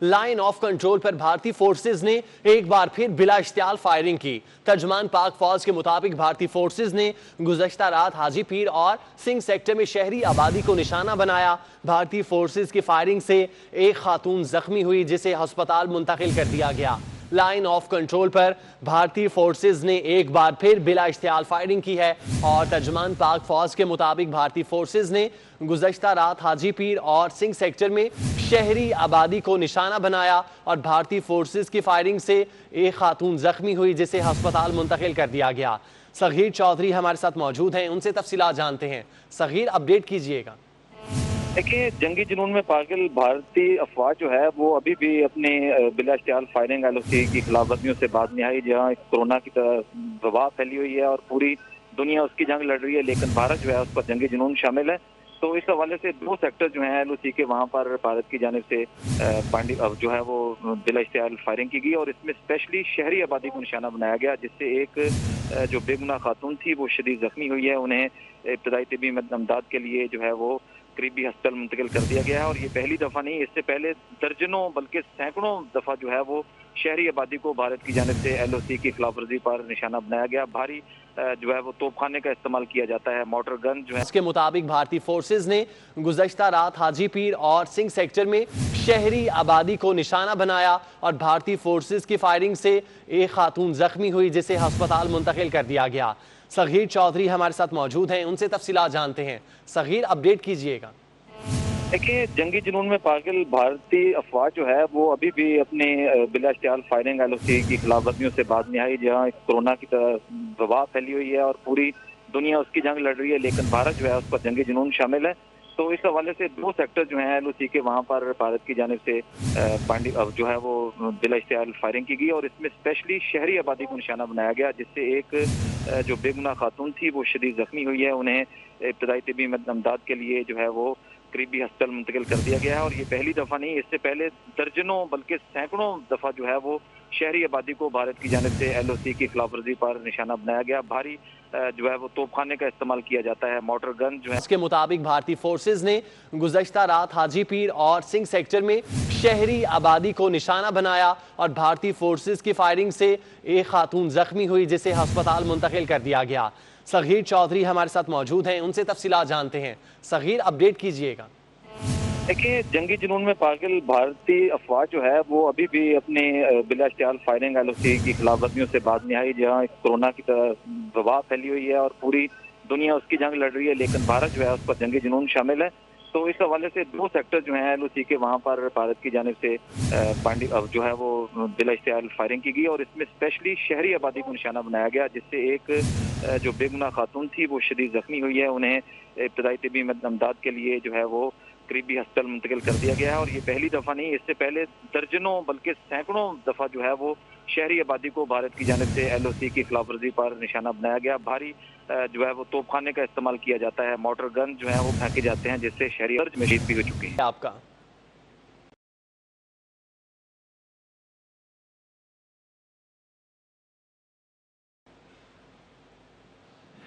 Line of control पर भारतीय forces ने एक बार फिर बिला इश्तियाल फायरिंग की। तर्जमान पाक फौज के मुताबिक भारतीय फोर्सेज ने गुज़श्ता रात हाजी पीर और सिंह सेक्टर में शहरी आबादी को निशाना बनाया। भारतीय फोर्सेज की फायरिंग से एक खातून जख्मी हुई जिसे अस्पताल मुंतकिल कर दिया गया। लाइन ऑफ कंट्रोल पर भारतीय फोर्सेज ने एक बार फिर बिला इश्तियाल फायरिंग की है और तर्जमान पाक फौज के मुताबिक भारतीय फोर्सेज ने गुज़श्ता रात हाजी पीर और सिंह सेक्टर में शहरी आबादी को निशाना बनाया और भारतीय फोर्सेज की फायरिंग से एक खातून जख्मी हुई जिसे अस्पताल मुंतकिल कर दिया गया। सगीर चौधरी हमारे साथ मौजूद हैं, उनसे तफसीलात जानते हैं। सगीर, अपडेट कीजिएगा। देखिए, जंगी जुनून में पागल भारतीय अफवाज जो है वो अभी भी अपने बिला इश्तियाल फायरिंग LOC की खिलाफ वर्जियों से बाज नहीं आई, जहाँ कोरोना की वबा फैली हुई है और पूरी दुनिया उसकी जंग लड़ रही है, लेकिन भारत जो है उस पर जंगी जुनून शामिल है। तो इस हवाले से दो सेक्टर जो हैं LOC के, वहाँ पर भारत की जानिब से जो है वो बिला इश्तियाल फायरिंग की गई और इसमें स्पेशली शहरी आबादी को निशाना बनाया गया, जिससे एक जो बेगुनाह खातून थी वो शदीद जख्मी हुई है। उन्हें इब्तदाई तिबी इमदाद के लिए जो है वो करीबी अस्पताल मुंतकिल कर दिया गया है और ये पहली दफ़ा नहीं, इससे पहले दर्जनों बल्कि सैकड़ों दफ़ा जो है वो शहरी आबादी को भारत की जानिब से LOC की खिलाफ वर्जी पर निशाना बनाया गया। भारी जो है वो तोपखाने का इस्तेमाल किया जाता है, मोटर गन जो है। इसके मुताबिक भारतीय फोर्सेज ने गुज़श्ता रात हाजी पीर और सिंह सेक्टर में शहरी आबादी को निशाना बनाया और भारतीय फोर्सेज की फायरिंग से एक खातून जख्मी हुई जिसे अस्पताल मुंतकिल कर दिया गया। सगीर चौधरी हमारे साथ मौजूद हैं, उनसे तफसीलात जानते हैं। सगीर, अपडेट कीजिएगा। देखिए, जंगी जुनून में पागल भारतीय अफवाज जो है वो अभी भी अपने बिला इश्तियाल फायरिंग LOC की खिलाफ वर्जियों से बाज नहीं आई, जहाँ कोरोना की वबा फैली हुई है और पूरी दुनिया उसकी जंग लड़ रही है, लेकिन भारत जो है उस पर जंगी जुनून शामिल है। तो इस हवाले से दो सेक्टर जो हैं LOC के, वहाँ पर भारत की जानिब से जो है वो बिला इश्तियाल फायरिंग की गई और इसमें स्पेशली शहरी आबादी को निशाना बनाया गया, जिससे एक जो बेगुनाह खातून थी वो शदीद जख्मी हुई है। उन्हें इब्तदाई तिबी इमदाद के लिए जो है वो करीबी अस्पताल मुंतकिल कर दिया गया है और ये पहली दफ़ा नहीं, इससे पहले दर्जनों बल्कि सैकड़ों दफ़ा जो है वो शहरी आबादी को भारत की जानिब से LOC की खिलाफ वर्जी पर निशाना बनाया गया। भारी जो है वो तोपखाने का इस्तेमाल किया जाता है, मोटर गन जो है। इसके मुताबिक भारतीय फोर्सेज ने गुज़श्ता रात हाजी पीर और सिंह सेक्टर में शहरी आबादी को निशाना बनाया और भारतीय फोर्सेज की फायरिंग से एक खातून जख्मी हुई जिसे अस्पताल मुंतकिल कर दिया गया। सगीर चौधरी हमारे साथ मौजूद हैं, उनसे तफसीलात जानते हैं। सगीर, अपडेट कीजिएगा। देखिए, जंगी जुनून में पागल भारतीय अफवाज जो है वो अभी भी अपने बिला इश्तियाल फायरिंग LOC की खिलाफ वर्जियों से बाज नहीं आई, जहाँ कोरोना की वबा फैली हुई है और पूरी दुनिया उसकी जंग लड़ रही है, लेकिन भारत जो है उस पर जंगी जुनून शामिल है। तो इस हवाले से दो सेक्टर जो हैं LOC के, वहाँ पर भारत की जानिब से जो है वो बिला इश्तियाल फायरिंग की गई और इसमें स्पेशली शहरी आबादी को निशाना बनाया गया, जिससे एक जो बेगुनाह खातून थी वो शदीद जख्मी हुई है। उन्हें इब्तदाई तिबी इमदाद के लिए जो है वो करीबी अस्पताल मुंतकिल कर दिया गया है और ये पहली दफ़ा नहीं, इससे पहले दर्जनों बल्कि सैकड़ों दफ़ा जो है वो शहरी आबादी को भारत की जानिब से LOC की खिलाफ वर्जी पर निशाना बनाया गया। भारी जो है वो तोपखाने का इस्तेमाल किया जाता है, मोटर गन जो है वो फेंके जाते हैं, जिससे शहरी में शहीद भी हो चुकी है। आपका